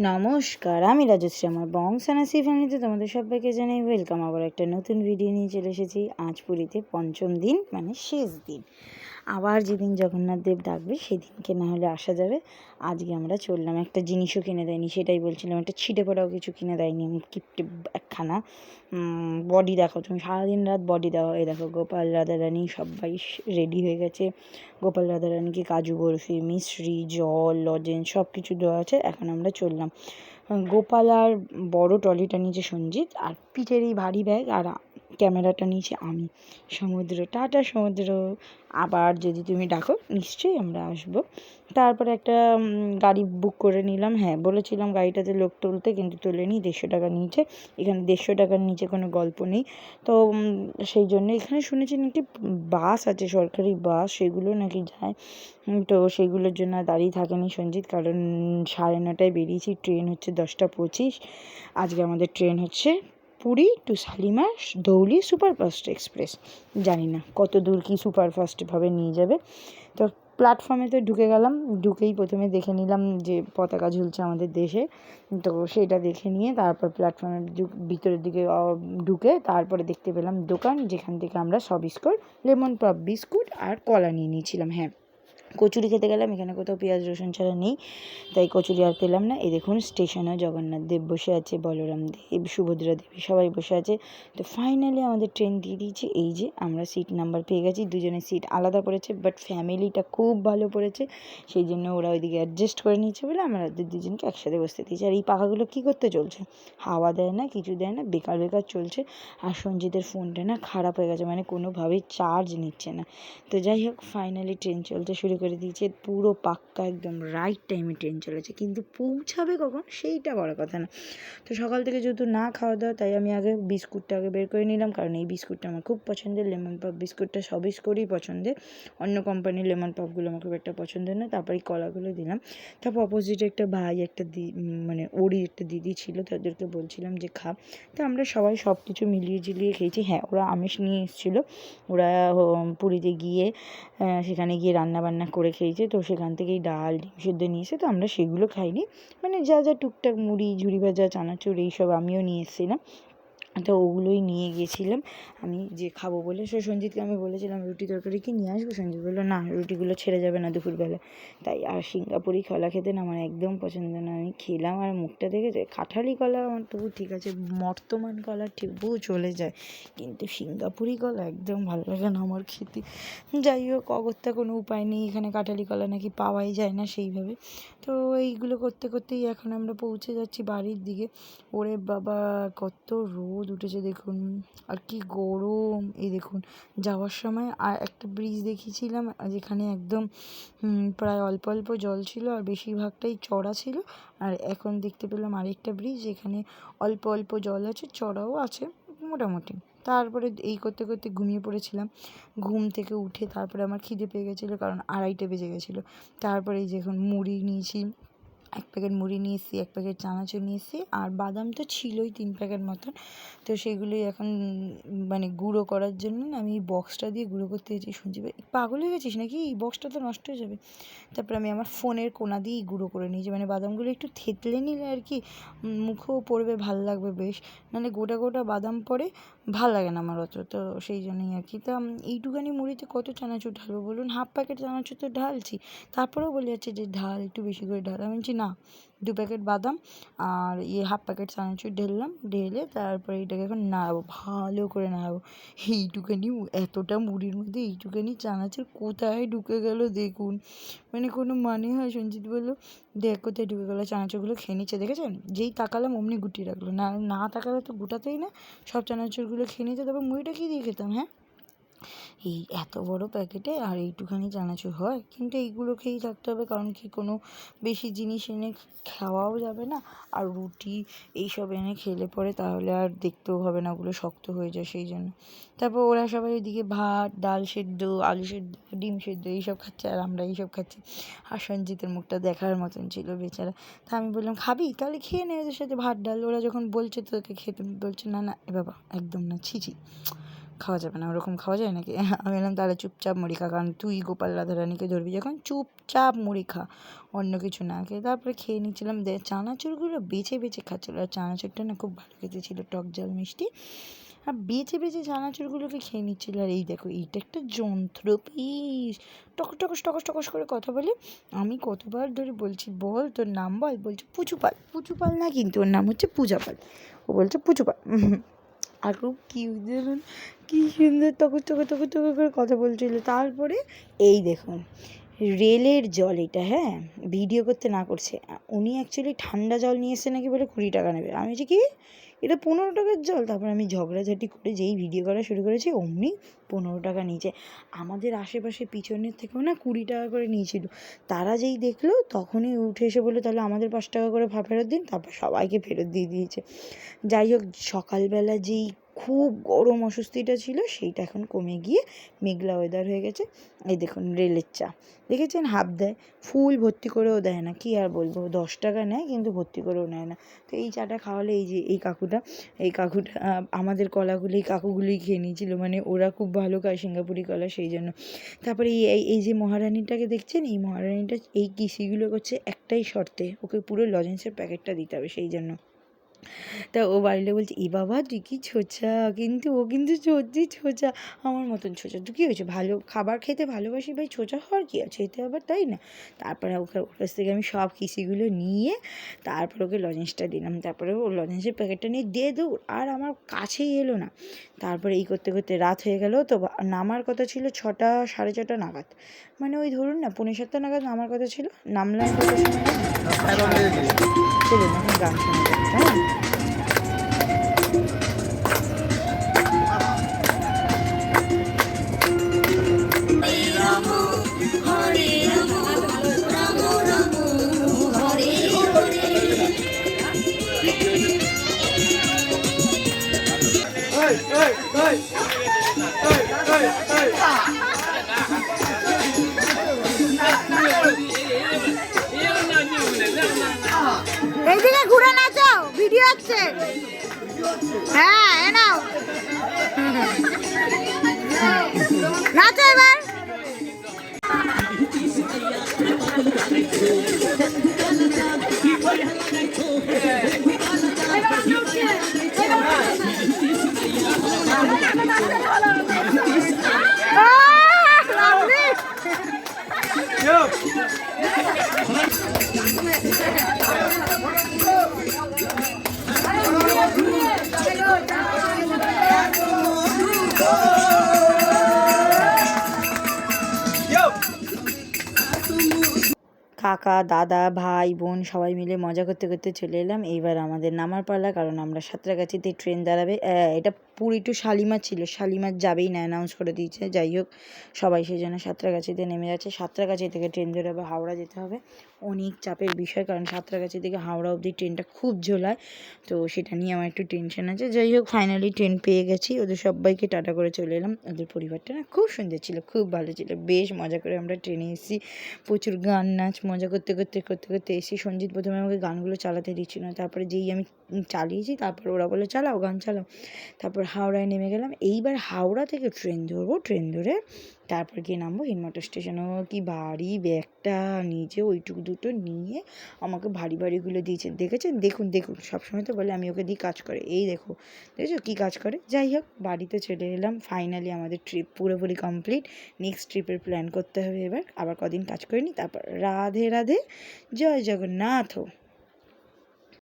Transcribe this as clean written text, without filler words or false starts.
নমস্কার, আমি রাজশ্রী। আমার বংশানাসি ফ্যামিলিতে তোমাদের সবাইকে জানাই ওয়েলকাম। আবার একটা নতুন ভিডিও নিয়ে চলে এসেছি। আজ পুরীতে পঞ্চম দিন, মানে শেষ দিন। আবার যেদিন জগন্নাথ দেব ডাকবে সেদিনকে না হলে আসা যাবে। আজকে আমরা চললাম। একটা জিনিসও কিনে দেয়নি, সেটাই বলছিলাম। একটা ছিটে পড়াও কিছু কিনে দেয়নি। আমি কিপটে একখানা বডি দেখো, তুমি সারাদিন রাত বডি দাও। এই দেখো গোপাল রাধারানী সবাই রেডি হয়ে গেছে। গোপাল রাধারানীকে কাজু বরফি, মিশ্রি, জল, লজেন্স সব কিছু দেওয়া আছে। এখন আমরা চললাম। গোপাল আর বড় ট্রলিটা নিয়েছে সঞ্জিত, আর পিঠের এই ভারী ব্যাগ, আর ক্যামেরাটা নিয়েছি আমি। সমুদ্র, টাটা সমুদ্র। আবার যদি তুমি ডাকো নিশ্চয়ই আমরা আসবো। তারপরে একটা গাড়ি বুক করে নিলাম। হ্যাঁ, বলেছিলাম গাড়িটাতে লোক তুলতে, কিন্তু তোলেনি। 150 টাকা নিয়েছে। এখানে 150 টাকার নিচে কোনো গল্প নেই। তো সেই জন্য এখানে শুনেছি নাকি বাস আছে, সরকারি বাস, সেগুলো নাকি যায়। তো সেইগুলোর জন্য দাঁড়িয়ে থাকেনি সঞ্জিত, কারণ 9:30টায় বেরিয়েছি। ট্রেন হচ্ছে 10টা 25। আজকে আমাদের ট্রেন হচ্ছে Puri to Shalimar Dhauli superfast express. জানি না কত দূর কি সুপারফাস্টভাবে নিয়ে যাবে। তো প্ল্যাটফর্মে তো ঢুকে গেলাম। ঢুকেই প্রথমে দেখে নিলাম যে পতাকা ঝুলছে আমাদের দেশে। তো সেটা দেখে নিয়ে তারপর প্ল্যাটফর্মের ভিতরের দিকে ঢুকে তারপরে দেখতে পেলাম দোকান, যেখান থেকে আমরা সবিস্কুট, লেমন পপ বিস্কুট আর কলা নিয়ে নিয়েছিলাম। হ্যাঁ, কচুরি খেতে গেলাম। এখানে কোথাও পেঁয়াজ রসুন ছাড়া নেই, তাই কচুরি আর পেলাম না। এই দেখুন স্টেশনে জগন্নাথ দেব বসে আছে, বলরাম দেব, সুভদ্রা দেবী সবাই বসে আছে। তো ফাইনালি আমাদের ট্রেন দিয়ে দিয়েছে। এই যে আমরা সিট নাম্বার পেয়ে গেছি। দুজনের সিট আলাদা পড়েছে, বাট ফ্যামিলিটা খুব ভালো পড়েছে, সেই জন্য ওরা ওইদিকে অ্যাডজাস্ট করে নিয়েছে বলে আমাদের দুজনকে একসাথে বসতে দিয়েছে। আর এই পাখাগুলো কী করতে চলছে, হাওয়া দেয় না, কিছু দেয় না, বেকার বেকার চলছে। আর সঞ্জিতের ফোনটা না খারাপ হয়ে গেছে, মানে কোনোভাবেই চার্জ নিচ্ছে না। তো যাই হোক, ফাইনালি ট্রেন চলতে শুরু করে দিয়েছে। পুরো পাক্কা একদম রাইট টাইমে ট্রেন চলেছে, কিন্তু পৌঁছাবে কখন সেইটা বড় কথা না। তো সকাল থেকে যেহেতু না খাওয়া দাওয়া, তাই আমি আগে বিস্কুটটা বের করে নিলাম, কারণ এই বিস্কুটটা আমার খুব পছন্দের। লেমন পপ বিস্কুটটা সবিস্কুটই পছন্দের, অন্য কোম্পানির লেমন পপগুলো আমার খুব একটা পছন্দের না। তারপরে এই কলাগুলো দিলাম। তারপর অপোজিটে একটা ভাই, একটা মানে ওরই একটা দিদি ছিল, তাদেরকে বলছিলাম যে খা। তো আমরা সবাই সব কিছু মিলিয়ে ঝিলিয়ে খেয়েছি। হ্যাঁ, ওরা আমিষ নিয়ে এসেছিলো। ওরা পুরীতে গিয়ে সেখানে গিয়ে রান্নাবান্না করে খেয়েছে, তো সেখান থেকেই ডাল, ডিম সেদ্ধ নিয়েছে। তো আমরা সেগুলো খাইনি, মানে যা যা টুকটাক মুড়ি, ঝুড়ি ভাজা, চানাচুর এইসব আমিও নিয়ে এসেছিলাম। তো ওগুলোই নিয়ে গিয়েছিলাম আমি, যে খাবো বলে। সঞ্জিতকে আমি বলেছিলাম রুটি তরকারি কি নিয়ে আসবো। সঞ্জিত বললো না, রুটিগুলো ছেড়ে যাবে না দুপুরবেলা। তাই আর সিঙ্গাপুরি কলা খেতে না আমার একদম পছন্দ না। আমি খেলাম, আর মুখটা দেখেছে, কাঁঠালি কলা আমার তবু ঠিক আছে, বর্তমান কলা তবুও চলে যায়, কিন্তু সিঙ্গাপুরি কলা একদম ভালো লাগে না আমার খেতে। যাই হোক, অগত্যা কোনো উপায় নেই, এখানে কাঁঠালি কলা নাকি পাওয়াই যায় না সেইভাবে। তো এইগুলো করতে করতেই এখন আমরা পৌঁছে যাচ্ছি বাড়ির দিকে। ওরে বাবা, কত রোদ উঠেছে দেখুন, আর কি গরম। এই দেখুন, যাওয়ার সময় আর একটা ব্রিজ দেখিয়েছিলাম, যেখানে একদম প্রায় অল্প অল্প জল ছিল, আর বেশিরভাগটাই চড়া ছিল। আর এখন দেখতে পেলাম আরেকটা ব্রিজ, যেখানে অল্প অল্প জল আছে, চড়াও আছে মোটামুটি। তারপরে এই করতে করতে ঘুমিয়ে পড়েছিলাম। ঘুম থেকে উঠে তারপরে আমার খিদে পেয়ে গেছিলো, কারণ 2:30 বেজে গেছিলো। তারপরে এই যে এখন মুড়ি নিয়েছি, 1 প্যাকেট মুড়ি নিয়ে এসেছি, 1 প্যাকেট চানাচুর নিয়ে এসেছি, আর বাদাম তো ছিলই 3 প্যাকেট মতন। তো সেগুলোই এখন মানে গুঁড়ো করার জন্য আমি এই বক্সটা দিয়ে গুঁড়ো করতে গেছি। শুনছি পাগল হয়ে গেছিস নাকি, এই বক্সটা তো নষ্ট হয়ে যাবে। তারপরে আমি আমার ফোনের কোনা দিয়েই গুঁড়ো করে নিয়েছি, মানে বাদামগুলো একটু থেতলে নিলে আর কি মুখেও পড়বে, ভাল লাগবে বেশ। নাহলে গোটা গোটা বাদাম পড়ে, ভাল লাগে না আমার অত। তো সেই জন্যই আর কি। তা এইটুখানি মুড়িতে কত চানাচুর ঢালবো বলুন, 1/2 প্যাকেট চানাচুর তো ঢালছি। তারপরেও বলে যাচ্ছে যে ঢাল, একটু বেশি করে ঢাল। আমি বলছি না, 2 প্যাকেট বাদাম আর 1/2 প্যাকেট চানাচুর ঢেললাম। ঢেলে তারপরে এটাকে এখন নাড়াবো, ভালো করে নাড়াবো। এইটুখানি এতটা মুড়ির মধ্যে এইটুখানি চানাচুর কোথায় ঢুকে গেল দেখুন, মানে কোনো মানে হয়। সঞ্জিত বললো দেখ কোথায় ঢুকে গেলো, চানাচুরগুলো খেয়ে নিচ্ছে দেখেছেন। যেই তাকালাম অমনি গুটিয়ে রাখলো, না না তাকালে তো গোটাতেই না, সব চানাচুরগুলো খেয়ে নিচ্ছে। তারপর মুড়িটা কী দিয়ে খেতাম, হ্যাঁ। এই এত বড় প্যাকেটে আর এইটুখানি চানাচুর হয়, কিন্তু এইগুলো খেয়েই থাকতে হবে, কারণ কি কোনো বেশি জিনিস এনে খাওয়াও যাবে না। আর রুটি এইসব এনে খেলে পরে তাহলে আর দেখতেও হবে না, ওগুলো শক্ত হয়ে যায়, সেই জন্য। তারপর ওরা সবাই ওইদিকে ভাত, ডাল সেদ্ধ, আলু সেদ্ধ, ডিম সেদ্ধ এইসব খাচ্ছে, আর আমরা এইসব খাচ্ছি। আর সঞ্জিতের মুখটা দেখার মতন ছিল বেচারা। তা আমি বললাম খাবি, তাহলে খেয়ে নে ওদের সাথে ভাত ডাল। ওরা যখন বলছে তোকে খেতে, বলছে না না এ বাবা একদম না, ছি ছি। খাওয়া যাবে না, ওরকম খাওয়া যায় নাকি? আমি বললাম তাহলে চুপচাপ মুড়ি খা, কারণ তুই গোপাল রাধারানীকে ধরবি যখন চুপচাপ মুড়ি খা, অন্য কিছু না খেয়ে। তারপরে খেয়ে নিচ্ছিলাম, চানাচুরগুলো বেছে বেছে খাচ্ছিলো, আর চানাচুরটা না খুব ভালো খেতে ছিল, টক ঝাল মিষ্টি, আর বেছে বেছে চানাচুরগুলোকে খেয়ে নিচ্ছিল। আর এই দেখো, এইটা একটা যন্ত্র piece, talks talks talks talks করে কথা বলে। আমি কতবার ধরে বলছি বল তোর নাম বল, বলছে পুচুপাল। পুচুপাল না কিন্তু, ওর নাম হচ্ছে পূজাপাল, ও বলছে পুচুপাল। আর খুব কিউট, দেখুন কী সুন্দর তকর তকর তকর তকর করে কথা বলছিল। তারপরে এই দেখুন রেলের জল এটা, হ্যাঁ, ভিডিও করতে না করছে। উনি অ্যাকচুয়ালি ঠান্ডা জল নিয়ে এসছে নাকি, বলে 20 টাকা নেবে। আমি বলছি কি, এটা 15 টাকার জল? তারপর আমি ঝগড়াঝাটি করে যেই ভিডিও করা শুরু করেছি অমনি 15 টাকা নিয়েছে। আমাদের আশেপাশে পিছনের থেকেও না 20 টাকা করে নিয়েছিল। তারা যেই দেখলো তখনই উঠে এসে বললো তাহলে আমাদের 5 টাকা করে ফেরত দিন। তারপর সবাইকে ফেরত দিয়ে দিয়েছে। যাই হোক, সকালবেলা যেই খুব গরম অস্বস্তিটা ছিল সেইটা এখন কমে গিয়ে মেঘলা ওয়েদার হয়ে গেছে। এই দেখুন রেলের চা, দেখেছেন হাফ দেয়, ফুল ভর্তি করেও দেয় না। কি আর বলবো, 10 টাকা নেয় কিন্তু ভর্তি করেও নেয় না। তো এই চাটা খাওয়ালে, এই যে এই কাকুটা আমাদের কলাগুলো এই কাকুগুলোই খেয়ে নিয়েছিল, মানে ওরা খুব ভালো খায় সিঙ্গাপুরি কলা, সেই জন্য। তারপরে এই যে মহারানীটাকে দেখছেন, এই মহারানীটা এই কিসিগুলো করছে একটাই শর্তে, ওকে পুরো লজেন্সের প্যাকেটটা দিতে হবে, সেই জন্য। তা ও বাড়িতে বলছে এ বাবা তুই কি ছোচা, কিন্তু ও কিন্তু সত্যি ছোচা, আমার মতন ছোচা। তুই কী হয়েছে, ভালো খাবার খেতে ভালোবাসি ভাই, ছোচা হওয়ার কী আছে এতে আবার, তাই না? তারপরে ওর কাছ থেকে আমি সব কিসিগুলো নিয়ে তারপর ওকে লজেন্সটা দিলাম। তারপরে ও লজেন্সের প্যাকেটটা নিয়ে দিয়ে দৌড়, আর আমার কাছেই এলো না। তারপরে এই করতে করতে রাত হয়ে গেল। তো নামার কথা ছিল 6টা 6:30 নাগাদ, মানে ওই ধরুন না 6:45 নাগাদ নামার কথা ছিল। নামলাম কত সময়? চলুন এখন গান শোনা যাক, কেমন? এইদিকে ঘুরে নাচো, ভিডিও হচ্ছে। হ্যাঁ এ নাও, নাচো এবার। কাকা দাদা ভাই বোন সবাই মিলে মজা করতে করতে চলে এলাম। এইবার আমাদের নামার পালা, কারণ আমরা সাঁতরাগাছিতে ট্রেন দাঁড়াবে। এটা পুরী টু শালিমার ছিল, শালিমার যাবেই না, অ্যানাউন্স করে দিয়েছে। যাই হোক, সবাই সেই জন্য সাঁতরাগাছিতে নেমে যাচ্ছে। সাঁতরাগাছি থেকে ট্রেন ধরে আবার হাওড়া যেতে হবে। অনেক চাপের বিষয়, কারণ সাঁতরাগাছি থেকে হাওড়া অবধি ট্রেনটা খুব ঝোলায়, তো সেটা নিয়ে আমার একটু টেনশন আছে। যাই হোক, ফাইনালি ট্রেন পেয়ে গেছি। ওদের সবাইকে টাটা করে চলে এলাম। ওদের পরিবারটা না খুব সুন্দর ছিল, খুব ভালো ছিল, বেশ মজা করে আমরা ট্রেনে এসেছি। প্রচুর গান নাচ মজা করতে করতে করতে করতে এসে সঞ্জিত প্রথমে আমাকে গানগুলো চালাতে দিচ্ছিল না, তারপরে যেই আমি চালিয়েছি তারপর ওরা বলে চালাও, গান চালাও। তারপর হাওড়ায় নেমে গেলাম। এইবার হাওড়া থেকে ট্রেন ধরবো, ট্রেন ধরে তারপর গিয়ে নামবো হিনমোটর স্টেশনে। ও কি ভারী ব্যাগটা নিচে, ওইটুকু দুটো নিয়ে আমাকে ভারী ভারীগুলো দিয়েছে। দেখেছেন, দেখুন দেখুন, সবসময় তো বলে আমি ওকে দিয়ে কাজ করে, এই দেখো দেখেছো কী কাজ করে। যাই হোক, বাড়িতে চলে এলাম। ফাইনালি আমাদের ট্রিপ পুরোপুরি কমপ্লিট। নেক্সট ট্রিপের প্ল্যান করতে হবে এবার, আবার কদিন কাজ করে নি, তারপর রাধে রাধে, জয় জগন্নাথ।